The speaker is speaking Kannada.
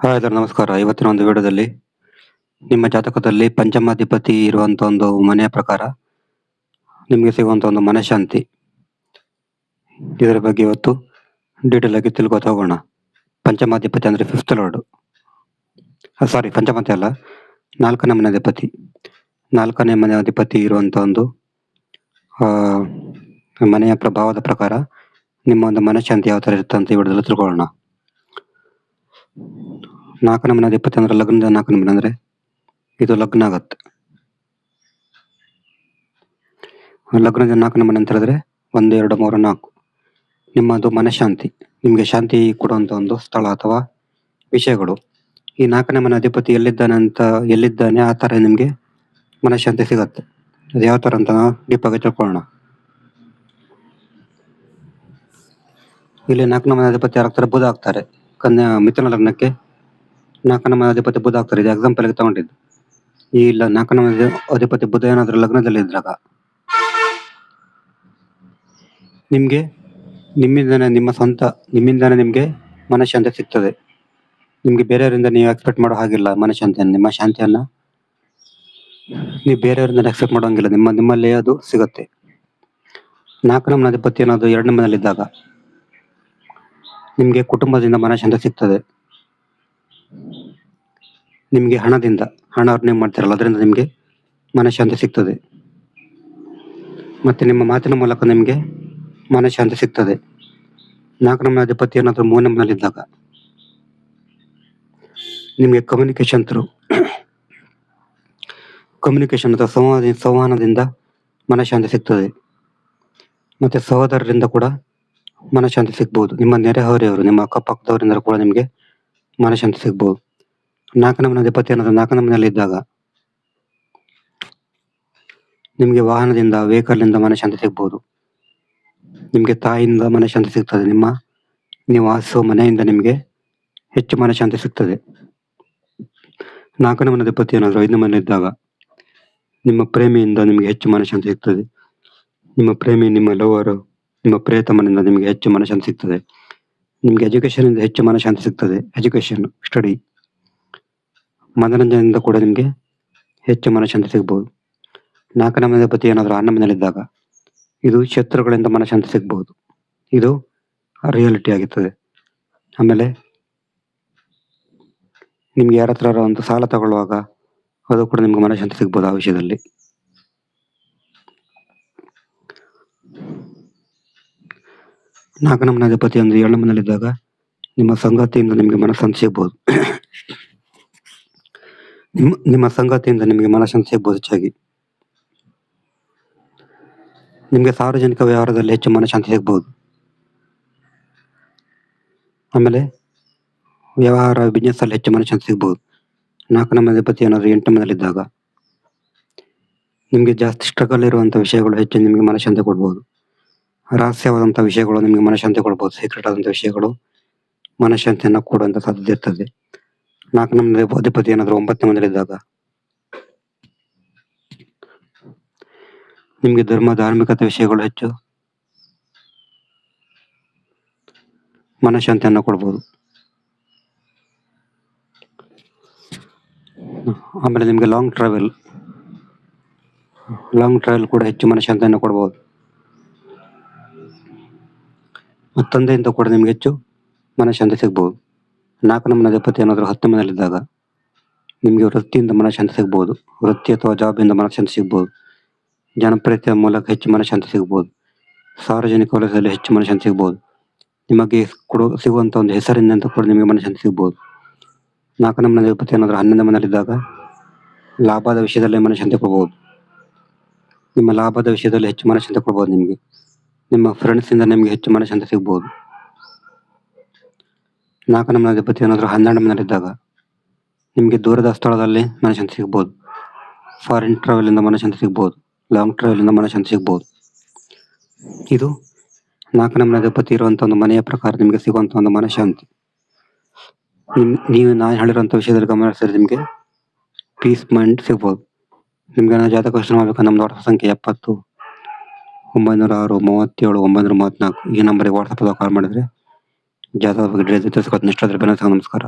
ಹಾಯ್ ಸರ್, ನಮಸ್ಕಾರ. ಇವತ್ತಿನ ಒಂದು ವಿಡಿಯೋದಲ್ಲಿ ನಿಮ್ಮ ಜಾತಕದಲ್ಲಿ ಪಂಚಮಾಧಿಪತಿ ಇರುವಂತ ಒಂದು ಮನೆಯ ಪ್ರಕಾರ ನಿಮಗೆ ಸಿಗುವಂತ ಒಂದು ಮನಃಶಾಂತಿ, ಇದರ ಬಗ್ಗೆ ಇವತ್ತು ಡೀಟೇಲ್ ಆಗಿ ತಿಳ್ಕೊತಾ ಹೋಗೋಣ. ಪಂಚಮಾಧಿಪತಿ ಅಂದ್ರೆ ಫಿಫ್ತ್ ಲಾರ್ಡ್, ಸಾರಿ ಪಂಚಮಾತಿ ಅಲ್ಲ, 4ನೇ ಮನೆ ಅಧಿಪತಿ. 4ನೇ ಮನೆ ಅಧಿಪತಿ ಇರುವಂತ ಒಂದು ಮನೆಯ ಪ್ರಭಾವದ ಪ್ರಕಾರ ನಿಮ್ಮ ಒಂದು ಮನಃಶಾಂತಿ ಯಾವ ತರ ಇರುತ್ತೆ ಅಂತ ಈ ವಿಡಿಯೋದಲ್ಲಿ ತಿಳ್ಕೊಳ್ಳೋಣ. 4ನೇ ಮನೆ ಅಧಿಪತಿ ಅಂದ್ರೆ ಲಗ್ನದ 4ನೇ ಮನೆ, ಅಂದ್ರೆ ಇದು ಲಗ್ನ ಆಗತ್ತೆ. ಲಗ್ನದ 4ನೇ ಮನೆ ಅಂತ ಹೇಳಿದ್ರೆ 1, 2, 3, 4 ನಿಮ್ಮದು ಮನಃಶಾಂತಿ, ನಿಮಗೆ ಶಾಂತಿ ಕೊಡುವಂತ ಒಂದು ಸ್ಥಳ ಅಥವಾ ವಿಷಯಗಳು. ಈ 4ನೇ ಮನೆ ಅಧಿಪತಿ ಎಲ್ಲಿದ್ದಾನೆ ಆ ತರ ನಿಮ್ಗೆ ಮನಃಶಾಂತಿ ಸಿಗತ್ತೆ. ಅದು ಯಾವ ತರ ಅಂತ ಡೀಪ್ ಆಗಿ ತಿಳ್ಕೊಳ್ಳೋಣ. ಇಲ್ಲಿ 4ನೇ ಮನೆ ಅಧಿಪತಿ ಯಾರಾಗ್ತಾರೆ? ಬುಧ ಆಗ್ತಾರೆ. ಮಿಥುನ ಲಗ್ನಕ್ಕೆ 4ನೇ ಮನೆ ಅಧಿಪತಿ ಬುಧ ಆಗ್ತಾರೆ. ಇದು ಎಕ್ಸಾಂಪಲ್ ಗೆ ತಗೊಂಡಿದ್ದು. ಈ 4ನೇ ಮನೆ ಅಧಿಪತಿ ಬುಧ ಏನಾದ್ರೂ ಲಗ್ನದಲ್ಲಿ ಇದ್ರಾಗ ನಿಮ್ಗೆ ನಿಮ್ಮಿಂದಾನೆ ನಿಮ್ಗೆ ಮನಃಶಾಂತಿ ಸಿಗ್ತದೆ. ನಿಮ್ಗೆ ಬೇರೆಯವರಿಂದ ನೀವು ಎಕ್ಸ್ಪೆಕ್ಟ್ ಮಾಡೋ ಹಾಗಿಲ್ಲ ಮನಃಶಾಂತಿಯನ್ನು. ನಿಮ್ಮ ಶಾಂತಿಯನ್ನ ನೀವು ಬೇರೆಯವರಿಂದ ಎಕ್ಸ್ಪೆಕ್ಟ್ ಮಾಡೋಂಗಿಲ್ಲ, ನಿಮ್ಮಲ್ಲೇ ಅದು ಸಿಗುತ್ತೆ. 4ನೇ ಮನೆ ಅಧಿಪತಿ ಏನಾದ್ರು 2ನೇ ಮನೆಯಲ್ಲಿದ್ದಾಗ ನಿಮ್ಗೆ ಕುಟುಂಬದಿಂದ ಮನಃಶಾಂತಿ ಸಿಗ್ತದೆ. ನಿಮ್ಗೆ ಹಣ ಅರ್ನಿಂಗ್ ಮಾಡ್ತಿರಲ್ಲ, ಅದರಿಂದ ನಿಮ್ಗೆ ಮನಃಶಾಂತಿ ಸಿಗ್ತದೆ. ಮತ್ತೆ ನಿಮ್ಮ ಮಾತಿನ ಮೂಲಕ ನಿಮ್ಗೆ ಮನಃಶಾಂತಿ ಸಿಗ್ತದೆ. 4ನೇ ಮನೆ ಅಧಿಪತಿ ಏನಾದ್ರು 3ನೇ ಮನೆಯಲ್ಲಿದ್ದಾಗ ನಿಮ್ಗೆ ಕಮ್ಯುನಿಕೇಶನ್ ಅಥವಾ ಸಂವಹನದಿಂದ ಮನಃಶಾಂತಿ ಸಿಗ್ತದೆ. ಮತ್ತೆ ಸಹೋದರರಿಂದ ಕೂಡ ಮನಃಶಾಂತಿ ಸಿಗ್ಬಹುದು. ನಿಮ್ಮ ನೆರೆಹೊರೆಯವರು, ನಿಮ್ಮ ಅಕ್ಕಪಕ್ಕದವರಿಂದ ಕೂಡ ನಿಮ್ಗೆ ಮನಃಶಾಂತಿ ಸಿಗ್ಬಹುದು. 4ನೇ ಮನೆ ಅಧಿಪತಿ ಏನಾದ್ರು 4ನೇ ಮನೆಯಲ್ಲಿ ಇದ್ದಾಗ ನಿಮ್ಗೆ ವಾಹನದಿಂದ, ವೆಹಿಕಲ್ ಮನಃಶಾಂತಿ ಸಿಗ್ಬಹುದು. ನಿಮ್ಗೆ ತಾಯಿಯಿಂದ ಮನಃಶಾಂತಿ ಸಿಗ್ತದೆ. ನೀವು ವಾಸಿಸುವ ಮನೆಯಿಂದ ನಿಮ್ಗೆ ಹೆಚ್ಚು ಮನಃಶಾಂತಿ ಸಿಗ್ತದೆ. 4ನೇ ಮನೆ ಅಧಿಪತಿ ಏನಾದ್ರು 5ನೇ ಮನೆ ಇದ್ದಾಗ ನಿಮ್ಮ ಪ್ರೇಮಿಯಿಂದ ನಿಮ್ಗೆ ಹೆಚ್ಚು ಮನಃಶಾಂತಿ ಸಿಗ್ತದೆ. ನಿಮ್ಮ ಪ್ರೇಮಿ, ನಿಮ್ಮ ಲವರ್, ನಿಮ್ಮ ಪ್ರಿಯತಮನಿಂದ ನಿಮ್ಗೆ ಹೆಚ್ಚು ಮನಃಶಾಂತಿ ಸಿಗ್ತದೆ. ನಿಮ್ಗೆ ಎಜುಕೇಶನ್ ಇಂದ ಹೆಚ್ಚು ಮನಃಶಾಂತಿ ಸಿಗ್ತದೆ. ಎಜುಕೇಶನ್, ಸ್ಟಡಿ, ಮನೋರಂಜನೆಯಿಂದ ಕೂಡ ನಿಮ್ಗೆ ಹೆಚ್ಚು ಮನಃಶಾಂತಿ ಸಿಗ್ಬಹುದು. 4ನೇ ಮನೆ ಅಧಿಪತಿ ಏನಾದ್ರು 6ನೇ ಮನೆಯಲ್ಲಿದ್ದಾಗ ಇದು ಶತ್ರುಗಳಿಂದ ಮನಃಶಾಂತಿ ಸಿಗ್ಬಹುದು. ಇದು ರಿಯಾಲಿಟಿ ಆಗಿರ್ತದೆ. ಆಮೇಲೆ ನಿಮ್ಗೆ ಯಾರ ಹತ್ರ ಒಂದು ಸಾಲ ತಗೊಳ್ಳುವಾಗ ಅದು ಕೂಡ ನಿಮ್ಗೆ ಮನಃಶಾಂತಿ ಸಿಗ್ಬೋದು ಆ ವಿಷಯದಲ್ಲಿ. ನಾಲ್ಕನೇ ಮನೆ ಅಧಿಪತಿ ಒಂದು 7ನೇ ಮನೆಯಲ್ಲಿದ್ದಾಗ ನಿಮ್ಮ ಸಂಗಾತಿಯಿಂದ ನಿಮ್ಗೆ ಮನಃಶಾಂತಿ ಸಿಗ್ಬೋದು. ನಿಮ್ಮ ಸಂಗಾತಿಯಿಂದ ನಿಮ್ಗೆ ಮನಃಶಾಂತಿ ಸಿಗ್ಬೋದು ಹೆಚ್ಚಾಗಿ. ನಿಮ್ಗೆ ಸಾರ್ವಜನಿಕ ವ್ಯವಹಾರದಲ್ಲಿ ಹೆಚ್ಚು ಮನಃಶಾಂತಿ ಸಿಗ್ಬೋದು. ಆಮೇಲೆ ವ್ಯವಹಾರ, ಬಿಸ್ನೆಸ್ ಅಲ್ಲಿ ಹೆಚ್ಚು ಮನಃಶಾಂತಿ ಸಿಗ್ಬೋದು. 4ನೇ ಮನೆ ಅಧಿಪತಿ ಏನಾದ್ರು 8ನೇ ಮನೆಯಲ್ಲಿದ್ದಾಗ ನಿಮ್ಗೆ ಜಾಸ್ತಿ ಸ್ಟ್ರಗಲ್ ಇರುವಂತ ವಿಷಯಗಳು ಹೆಚ್ಚು ನಿಮ್ಗೆ ಮನಃಶಾಂತಿ ಕೊಡ್ಬೋದು. ರಹಸ್ಯವಾದಂತ ವಿಷಯಗಳು ನಿಮ್ಗೆ ಮನಃಶಾಂತಿ ಕೊಡ್ಬೋದು. ಸೀಕ್ರೆಟ್ ಆದಂತ ವಿಷಯಗಳು ಮನಃಶಾಂತಿಯನ್ನ ಕೊಡುವಂತ ಸಾಧ್ಯತೆ ಇರ್ತದೆ. 4ನೇ ಮನೆ ಅಧಿಪತಿ ಏನಾದ್ರು 9ನೇ ಮನೆಯಲ್ಲಿದ್ದಾಗ ನಿಮ್ಗೆ ಧಾರ್ಮಿಕತೆ ವಿಷಯಗಳು ಹೆಚ್ಚು ಮನಃಶಾಂತಿಯನ್ನ ಕೊಡ್ಬೋದು. ಆಮೇಲೆ ನಿಮ್ಗೆ ಲಾಂಗ್ ಟ್ರಾವೆಲ್ ಕೂಡ ಹೆಚ್ಚು ಮನಃಶಾಂತಿಯನ್ನು ಕೊಡ್ಬೋದು. ತಂದೆಯಿಂದ ಕೂಡ ನಿಮ್ಗೆ ಹೆಚ್ಚು ಮನಃಶಾಂತಿ ಸಿಗ್ಬಹುದು. 4ನೇ ಮನೆ ಅಧಿಪತಿ ಏನಾದ್ರು 10ನೇ ಮನೆಯಲ್ಲಿದ್ದಾಗ ನಿಮ್ಗೆ ವೃತ್ತಿಯಿಂದ ಮನಃಶಾಂತಿ ಸಿಗ್ಬಹುದು. ವೃತ್ತಿ ಅಥವಾ ಜಾಬ್ ಇಂದ ಮನಃಶಾಂತಿ ಸಿಗ್ಬಹುದು. ಜನಪ್ರಿಯತೆಯ ಮೂಲಕ ಹೆಚ್ಚು ಮನಃಶಾಂತಿ ಸಿಗ್ಬಹುದು. ಸಾರ್ವಜನಿಕ ವಲಯದಲ್ಲಿ ಹೆಚ್ಚು ಮನಃಶಾಂತಿ ಸಿಗ್ಬಹುದು. ನಿಮಗೆ ಸಿಗುವಂತ ಒಂದು ಹೆಸರಿನಿಂದ ಕೂಡ ನಿಮಗೆ ಮನಃಶಾಂತಿ ಸಿಗ್ಬಹುದು. 4ನೇ ಮನೆ ಅಧಿಪತಿ ಏನಾದ್ರು 11ನೇ ಮನೆಯಲ್ಲಿದ್ದಾಗ ಲಾಭದ ವಿಷಯದಲ್ಲಿ ಮನಃಶಾಂತಿ ಕೊಡ್ಬಹುದು. ನಿಮ್ಮ ಲಾಭದ ವಿಷಯದಲ್ಲಿ ಹೆಚ್ಚು ಮನಃಶಾಂತಿ ಕೊಡ್ಬಹುದು. ನಿಮ್ಮ ಫ್ರೆಂಡ್ಸ್ ಇಂದ ನಿಮ್ಗೆ ಹೆಚ್ಚು ಮನಃಶಾಂತಿ ಸಿಗ್ಬಹುದು. 4ನೇ ಮನೆ ಅಧಿಪತಿ ಏನಾದ್ರು 12ನೇ ಮನೆಯಲ್ಲಿದ್ದಾಗ ನಿಮ್ಗೆ ದೂರದ ಸ್ಥಳದಲ್ಲಿ ಮನಃಶಾಂತಿ ಸಿಗ್ಬಹುದು. ಫಾರಿನ್ ಟ್ರಾವೆಲ್ ಇಂದ ಮನಃಶಾಂತಿ ಸಿಗ್ಬಹುದು. ಲಾಂಗ್ ಟ್ರಾವೆಲ್ ಇಂದ ಮನಃಶಾಂತಿ ಸಿಗ್ಬಹುದು. ಇದು 4ನೇ ಮನೆ ಅಧಿಪತಿ ಇರುವಂತ ಒಂದು ಮನೆಯ ಪ್ರಕಾರ ನಿಮ್ಗೆ ಸಿಗುವಂತ ಒಂದು ಮನಃಶಾಂತಿ. ನಾನು ಹೇಳಿರುವಂತ ವಿಷಯದಲ್ಲಿ ಗಮನ ಹರಿಸಿದ್ರೆ ನಿಮ್ಗೆ ಪೀಸ್ ಮೈಂಡ್ ಸಿಗ್ಬಹುದು. ನಿಮ್ಗೆ ಜಾತಕ ವೀಕ್ಷಣೆ ಮಾಡ್ಬೇಕು. ನಮ್ದು ವಾಟ್ಸಪ್ ಸಂಖ್ಯೆ 70 906 37 934 ಈ ನಂಬರ್ಗೆ ವಾಟ್ಸಪ್ ಕಾಲ್ ಮಾಡಿದ್ರೆ ಜಾತಕ ಬಗ್ಗೆ ತಿಳಿಸ್ಕೊಡ್ತೀನಿ. ಇಷ್ಟ ಆದ್ರೆ ನಮಸ್ಕಾರ.